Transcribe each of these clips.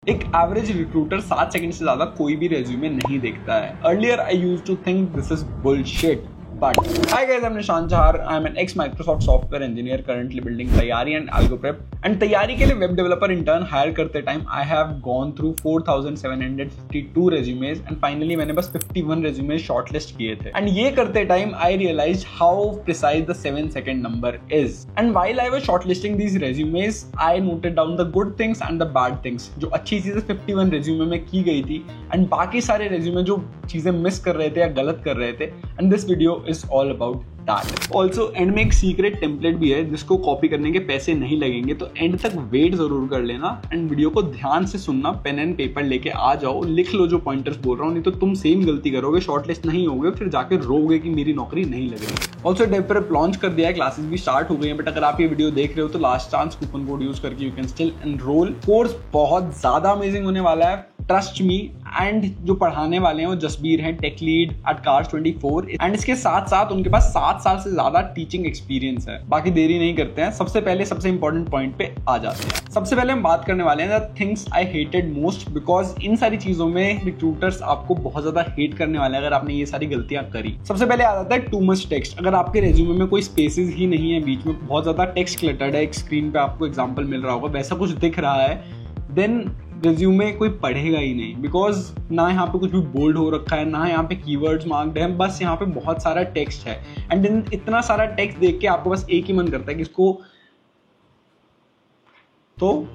एक average recruiter 7 second से ज्यादा कोई भी रेज्यूमे नहीं देखता है। Earlier I used to think this is bullshit, but hi guys, I'm Nishan Chahar. I'm an ex-Microsoft software engineer currently building Taiyari and AlgoPrep. And Taiyari के लिए web developer intern hire करते time I have gone through 4,752 resumes and finally मैंने बस 51 resumes shortlist किए थे. And ये करते time I realized how precise the 7-second number is. And while I was shortlisting these resumes, I noted down the good things and the bad things. जो अच्छी चीजें 51 resume में की गई थी and बाकी सारे resume जो चीजें मिस कर रहे थे या गलत कर रहे थे. And this video is all about that. Also and में एक सीक्रेट टेम्पलेट भी है जिसको कॉपी करने के पैसे नहीं लगेंगे, तो एंड तक वेट जरूर कर लेना एंड वीडियो को ध्यान से सुनना, पेन एंड पेपर लेके आ जाओ, लिख लो जो पॉइंटर्स बोल रहा हूँ, नहीं तो तुम सेम गलती करोगे, शॉर्टलिस्ट नहीं होगे, फिर जाके रोगे कि मेरी नौकरी नहीं लग रही। ऑल्सो डेवलपर लॉन्च कर दिया है, क्लासेस भी स्टार्ट हो गई हैं, बट अगर आप ये वीडियो देख रहे हो तो last chance coupon code use करके you can still enroll. Course बहुत ज्यादा अमेजिंग होने वाला है, ट्रस्ट मी। एंड जो पढ़ाने वाले हैं वो जसबीर हैं, tech lead at Cars 24, and इसके साथ साथ उनके पास 7 साल से ज्यादा टीचिंग एक्सपीरियंस है। बाकी देरी नहीं करते हैं, सबसे पहले सबसे इंपॉर्टेंट पॉइंट पे आ जाते हैं। सबसे पहले हम बात करने वाले हैं the things I hated most, because in सारी चीजों में रिक्रूटर्स आपको बहुत ज्यादा हेट करने वाले हैं अगर आपने ये सारी गलतियां करी। सबसे पहले आ जाता है टू मच टेक्स्ट। अगर आपके रेज्यूमे में कोई स्पेसेस ही नहीं है, बीच में बहुत ज्यादा टेक्स्ट क्लटर्ड है, एक स्क्रीन पे आपको एग्जांपल मिल रहा होगा, वैसा कुछ दिख रहा है, देन रेज्यूमे कोई पढ़ेगा ही नहीं, बिकॉज ना यहाँ पे कुछ भी बोल्ड हो रखा है, ना यहाँ पे कीवर्ड्स मार्क्ड है, बस यहाँ पे बहुत सारा टेक्स्ट है। एंड देन इतना सारा टेक्स्ट देख के आपको बस एक ही मन करता है कि इसको, तो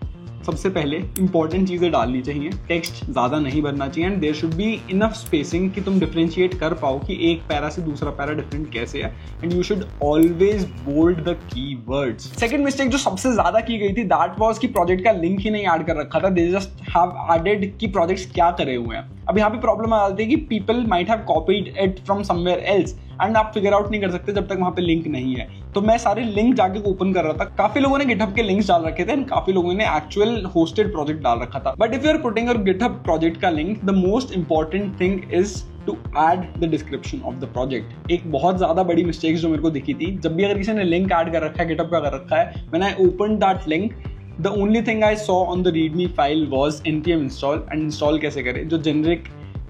सबसे पहले इंपॉर्टेंट चीजें डालनी चाहिए, टेक्स्ट ज्यादा नहीं भरना चाहिए, and there should be enough spacing कि तुम डिफरेंशिएट कर पाओ कि एक पैरा से दूसरा पैरा डिफरेंट कैसे है, and you should always bold the keywords. Second mistake जो सबसे ज्यादा की गई थी दैट वाज कि प्रोजेक्ट का लिंक ही नहीं ऐड कर रखा था, दे जस्ट हैव एडेड कि प्रोजेक्ट्स क्या करे हुए हैं। अब यहाँ पे प्रॉब्लम आ जाती है कि people might have copied it from somewhere else and आप फिगर आउट नहीं कर सकते जब तक वहां पे लिंक नहीं है। तो मैं सारे लिंक जाके ओपन कर रहा था, काफी लोगों ने गिटहब के लिंक्स डाल रखे थे एंड काफी लोगों ने एक्चुअल होस्टेड प्रोजेक्ट डाल रखा था। But if you are putting your GitHub project का link, the most important thing is to add the description of the project. एक बहुत ज्यादा बड़ी मिस्टेक जो मेरे को दिखी थी, जब भी अगर किसी ने लिंक ऐड कर रखा है, गिटहब का कर रखा है, when I open that link, the only thing I saw on the readme file was npm install, and install कैसे करें, जो जेनरिक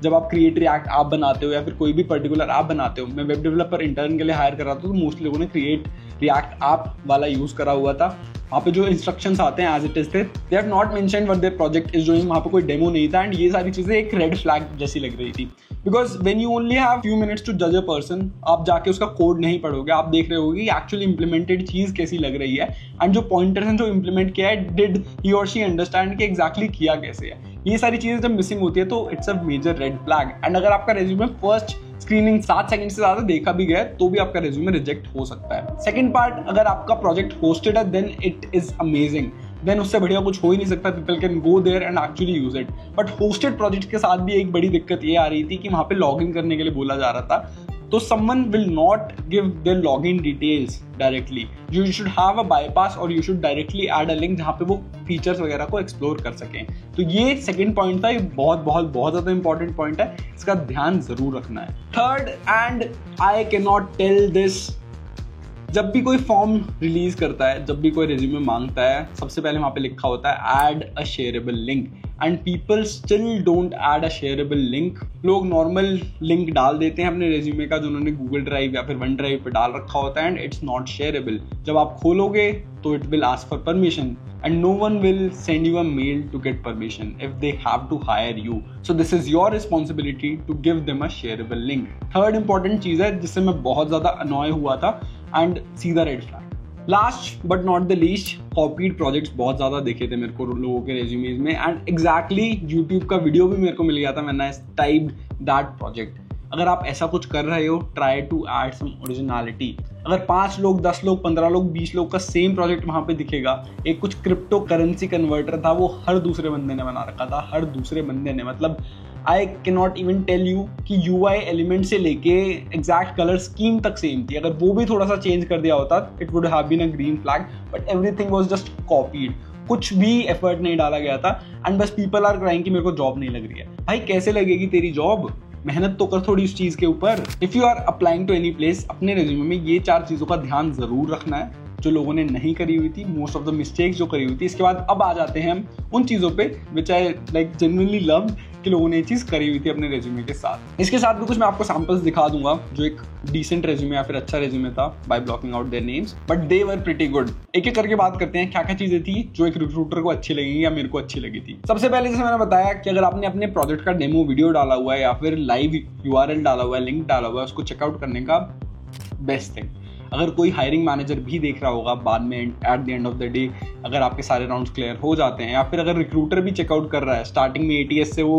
जब आप क्रिएट रिएक्ट ऐप बनाते हो या फिर कोई भी पर्टिकुलर ऐप बनाते हो, मैं वेब डेवलपर इंटर्न के लिए हायर कर रहा था तो मोस्टली लोगों ने क्रिएट रिएक्ट ऐप वाला यूज करा हुआ था। वहाँ पे जो इंस्ट्रक्शंस आते हैं एज इट इज थे, they have not mentioned what there project is doing, वहाँ पे कोई डेमो नहीं था, एंड ये सारी चीजें एक रेड फ्लैग जैसी लग रही थी, because when you only have few minutes to जज अ पर्सन, आप जाके उसका कोड नहीं पढ़ोगे, आप देख रहे होगे कि एक्चुअली इंप्लीमेंटेड चीज कैसी लग रही है, एंड जो पॉइंटर्स हैं जो इंप्लीमेंट किया है, डिड ही और शी अंडरस्टैंड कि एग्जैक्टली किया कैसे है। ये सारी चीजें जब मिसिंग होती है तो it's a major red flag. And अगर आपका रेज्यूमे फर्स्ट स्क्रीनिंग 7 सेकंड से ज्यादा देखा भी गया तो भी आपका रेज्यूमे रिजेक्ट हो सकता है। सेकंड पार्ट, अगर आपका प्रोजेक्ट होस्टेड है then it is amazing, then उससे बढ़िया कुछ हो ही नहीं सकता, people can go there and actually use it. But hosted project के साथ भी एक बड़ी दिक्कत ये आ रही थी कि वहां पे लॉग इन करने के लिए बोला जा रहा था, तो someone will not give their login details directly. You should have a bypass or you should directly add a link जहाँ पे वो फीचर्स वगैरह को एक्सप्लोर कर सकें। तो ये सेकंड पॉइंट था, ये बहुत बहुत बहुत ज्यादा इंपॉर्टेंट पॉइंट है, इसका ध्यान जरूर रखना है। Third, and I can not tell this, जब भी कोई फॉर्म रिलीज करता है, जब भी कोई रिज्यूमे मांगता है, सबसे पहले वहां पे लिखा होता है add a shareable link, and people still don't add a shareable link. लोग नॉर्मल लिंक डाल देते हैं अपने रेज्यूमे का जो उन्होंने गूगल ड्राइव या फिर वन ड्राइव पे डाल रखा होता है, एंड इट्स नॉट शेयरेबल। जब आप खोलोगे तो it will ask for permission, and no one will send you a mail to get permission if they have to hire you. So this is your responsibility to give them a shareable link. Third important चीज है जिससे मैं बहुत ज्यादा annoy हुआ था and सीधा red flag. Last but not the least, copied projects बहुत ज्यादा देखे थे मेरे को लोगों के रेज्यूमेज में, एंड एग्जैक्टली यूट्यूब का वीडियो भी मेरे को मिल गया था मैंने टाइप्ड दैट प्रोजेक्ट। अगर आप ऐसा कुछ कर रहे हो, try to add some originality. अगर 5 लोग, 10 लोग, 15 लोग, 20 लोग का सेम प्रोजेक्ट वहां पे दिखेगा, एक कुछ क्रिप्टो करेंसी कन्वर्टर था, वो हर दूसरे बंदे ने बना रखा था, हर दूसरे बंदे ने, मतलब I can not even tell you कि UI एलिमेंट से लेके एग्जैक्ट कलर स्कीम तक सेम थी। अगर वो भी थोड़ा सा चेंज कर दिया होता, it would have been a green flag, but everything was just copied, कुछ भी एफर्ट नहीं डाला गया था, एंड बस पीपल आर क्राइंग कि मेरे को जॉब नहीं लग रही है। भाई कैसे लगेगी तेरी जॉब, मेहनत तो कर थोड़ी उस चीज के ऊपर। If you are applying to any place, अपने रेज्यूमे में ये 4 चीजों का ध्यान जरूर रखना है। जो लोगों ने नहीं करी हुई थी, मोस्ट ऑफ द मिस्टेक्स जो करी हुई थी। इसके बाद अब आ जाते हैं हम उन चीज़ों पे विच आई लाइक जेन्युइनली लव कि लोगों ने ये चीज़ करी हुई थी अपने रेज्यूमे के साथ। इसके साथ भी कुछ मैं आपको सैम्पल्स दिखा दूंगा जो एक डिसेंट रेज्यूमे या फिर अच्छा रेज्यूमे था by blocking out their names, but they were pretty good. एक एक करके बात करते हैं क्या क्या चीज़ें थी जो एक रिक्रूटर को अच्छी लगेंगी या मेरे को अच्छी लगी थी। सबसे पहले जैसे मैंने बताया कि अगर आपने अपने प्रोजेक्ट का डेमो वीडियो डाला हुआ है या फिर लाइव URL डाला हुआ है, लिंक डाला हुआ है, उसको चेकआउट करने का बेस्ट थिंग। अगर कोई हायरिंग मैनेजर भी देख रहा होगा बाद में at the end of the day, अगर आपके सारे राउंड्स क्लियर हो जाते हैं या फिर अगर रिक्रूटर भी चेकआउट कर रहा है, स्टार्टिंग में ATS से वो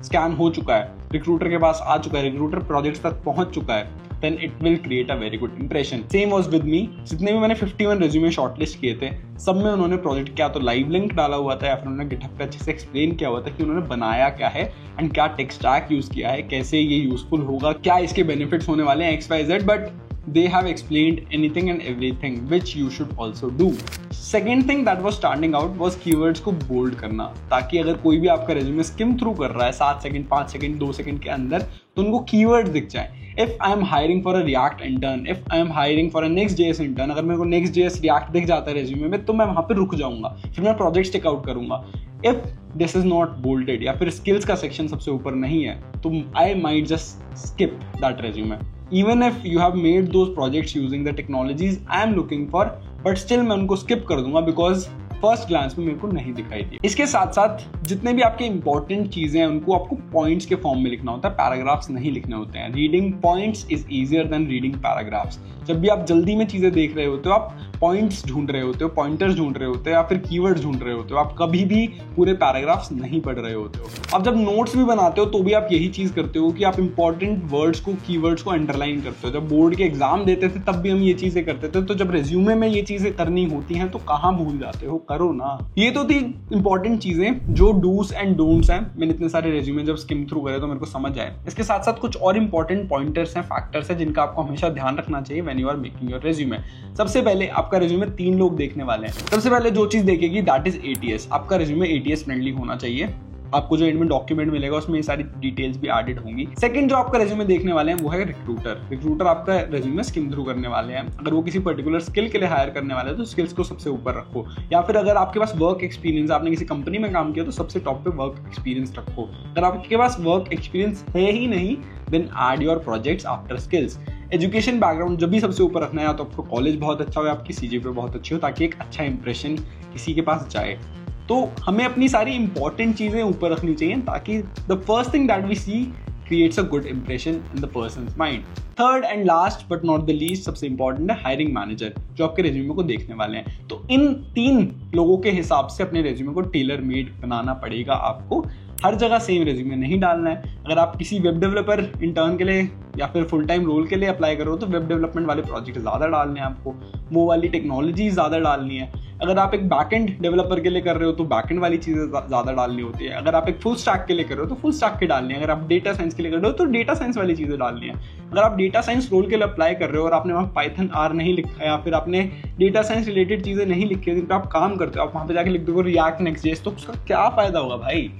स्कैन हो चुका है, रिक्रूटर के पास आ चुका है, रिक्रूटर प्रोजेक्ट तक पहुंच चुका है, then it will create a very good impression. Same was with me. जितने भी मैंने 51 रेज्यूमे शॉर्टलिस्ट किए थे, सब में उन्होंने प्रोजेक्ट क्या तो लाइव लिंक डाला हुआ था या फिर उन्होंने गिटहब पे अच्छे से एक्सप्लेन किया हुआ था कि उन्होंने बनाया क्या है एंड क्या टेक स्टैक यूज किया है, कैसे ये यूजफुल होगा, क्या इसके बेनिफिट्स होने वाले हैं XYZ, but they have explained anything and everything which you should also do. Second thing that was standing out was keywords को बोल्ड करना, ताकि अगर कोई भी आपका रेज्यूमे स्किम थ्रू कर रहा है 7 सेकंड 5 सेकंड 2 सेकंड के अंदर, तो उनको कीवर्ड दिख जाए। If I am hiring for a React intern, if I am hiring for a Next.js intern, अगर मेरे को Next.js React दिख जाता है रेज्यूमे में तो मैं वहाँ पे रुक जाऊंगा, फिर मैं प्रोजेक्ट चेकआउट करूंगा। If this is not bolded या फिर स्किल्स का सेक्शन सबसे ऊपर नहीं है तो I might just skip that resume. Even if you have made those projects using the technologies I am looking for, but still मैं उनको skip कर दूंगा because फर्स्ट ग्लांस में मेरे को नहीं दिखाई दी। इसके साथ साथ जितने भी आपके इंपॉर्टेंट चीजें हैं उनको आपको पॉइंट्स के फॉर्म में लिखना होता है, पैराग्राफ्स नहीं लिखने होते हैं। Reading points is easier than reading paragraphs. जब भी आप जल्दी में चीजें देख रहे होते हो, आप पॉइंट्स ढूंढ रहे होते हो, पॉइंटर्स ढूंढ रहे होते हो या फिर कीवर्ड्स ढूंढ रहे होते हो, आप कभी भी पूरे पैराग्राफ्स नहीं पढ़ रहे होते हो। अब जब नोट्स भी बनाते हो तो भी आप यही चीज करते हो कि आप इंपॉर्टेंट वर्ड्स को, कीवर्ड्स को अंडरलाइन करते हो। जब बोर्ड के एग्जाम देते थे तब भी हम ये चीजें करते थे, तो जब रेज्यूमे में ये चीजें करनी होती हैं तो कहाँ भूल जाते हो, करो ना। ये तो थी इंपॉर्टेंट चीजें जो डूज एंड डोंट्स हैं। मैंने इतने सारे रेज्यूमे जब स्किम थ्रू करे तो मेरे को समझ आए। इसके साथ साथ कुछ और इंपॉर्टेंट पॉइंटर्स हैं, फैक्टर्स हैं जिनका आपको हमेशा ध्यान रखना चाहिए when you are making your resume. सबसे पहले आपका रेज्यूमे 3 लोग देखने वाले हैं। सबसे पहले जो चीज देखेगी दैट इज ATS। आपका रेज्यूमे ATS फ्रेंडली होना चाहिए। आपको जो एंड में डॉक्यूमेंट मिलेगा उसमें ये सारी डिटेल्स भी एडेड होंगी। सेकंड जो आपका रेज्यूमे देखने वाले हैं वो है रिक्रूटर। रिक्रूटर आपका रेज्यूमे स्किम थ्रू करने वाले हैं। अगर वो किसी पर्टिकुलर स्किल के लिए हायर करने वाले हैं तो स्किल्स को सबसे ऊपर रखो, या फिर अगर आपके पास वर्क एक्सपीरियंस, आपने किसी कंपनी में काम किया तो सबसे टॉप पे वर्क एक्सपीरियंस रखो। अगर आपके पास वर्क एक्सपीरियंस है ही नहीं then add your projects after skills. Education background जब भी सबसे ऊपर रखना है, या तो आपको कॉलेज बहुत अच्छा हो या आपकी CGPA बहुत अच्छी हो, ताकि एक अच्छा इंप्रेशन किसी के पास जाए। तो हमें अपनी सारी इंपॉर्टेंट चीजें ऊपर रखनी चाहिए ताकि the first thing that we see creates a good impression in the person's mind. Third and last but not the least सबसे इंपॉर्टेंट है हायरिंग मैनेजर जो आपके रेज्यूमे को देखने वाले हैं। तो इन 3 लोगों के हिसाब से अपने रेज्यूमे को टेलर मेड बनाना पड़ेगा आपको। हर जगह सेम रेज्यूमे नहीं डालना है। अगर आप किसी वेब डेवलपर इंटर्न के लिए या फिर फुल टाइम रोल के लिए अप्लाई करो तो वेब डेवलपमेंट वाले प्रोजेक्ट ज़्यादा डालने हैं आपको, वो वाली टेक्नोलॉजी ज़्यादा डालनी है। अगर आप एक बैकएंड डेवलपर के लिए कर रहे हो तो बैकएंड वाली चीज़ें ज़्यादा डालनी होती है। अगर आप एक फुल स्टैक के लिए कर रहे हो तो फुल स्टैक के डालनी है। अगर आप डेटा साइंस के लिए कर रहे हो तो डेटा साइंस वाली चीज़ें डालनी है। अगर आप डेटा साइंस रोल के लिए अप्लाई कर रहे हो और आपने वहाँ पाइथन R नहीं लिखा है या फिर आपने डेटा साइंस रिलेटेड चीज़ें नहीं लिखी है जिन पर आप काम करते हो, आप वहाँ पे जाके लिख दो React Next.js, तो उसका क्या फ़ायदा होगा भाई।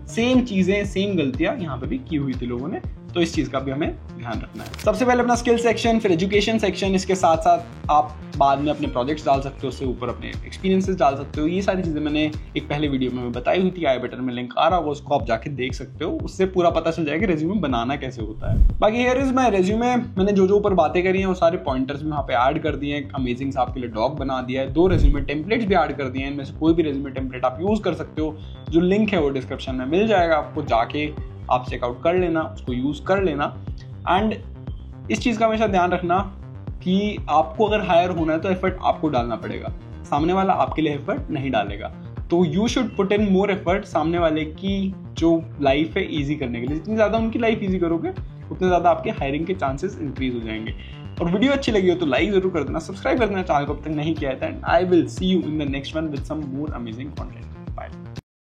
सेम चीजें, सेम गलतियां यहाँ पे भी की हुई थी लोगों ने, तो इस चीज का भी हमें ध्यान रखना है। सबसे पहले अपना स्किल सेक्शन, फिर एजुकेशन सेक्शन, इसके साथ साथ आप बाद में अपने प्रोजेक्ट्स डाल सकते हो, उससे ऊपर अपने एक्सपीरियंसेस डाल सकते हो। ये सारी चीजें मैंने एक पहले वीडियो में बताई हुई थी, आई बटन में लिंक आ रहा होगा, उसको आप जाके देख सकते हो। उससे पूरा पता चल जाएगा रेज्यूमे बनाना कैसे होता है। बाकी हियर इज माय रेज्यूमे। मैंने जो ऊपर बातें करी हैं वो सारे पॉइंटर्स भी वहाँ पे ऐड कर दिए हैं। अमेजिंग सा आपके लिए डॉक बना दिया है, 2 रेज्यूमे टेम्पलेट्स भी ऐड कर दिए हैं। इनमें से कोई भी रेज्यूमे टेम्पलेट आप यूज कर सकते हो। जो लिंक है वो डिस्क्रिप्शन में मिल जाएगा, आपको जाके आप चेकआउट कर लेना, उसको यूज कर लेना। एंड इस चीज़ का हमेशा ध्यान रखना कि आपको अगर हायर होना है तो एफर्ट आपको डालना पड़ेगा, सामने वाला आपके लिए एफर्ट नहीं डालेगा। तो you should put in more effort सामने वाले की जो लाइफ है ईजी करने के लिए। जितनी ज़्यादा उनकी लाइफ ईजी करोगे उतने ज़्यादा आपके हायरिंग के चांसेस इंक्रीज हो जाएंगे। और वीडियो अच्छी लगी हो तो लाइक जरूर कर देना, सब्सक्राइब कर देना चैनल को अब तक नहीं किया है। And I will see you in the next one with some more amazing content.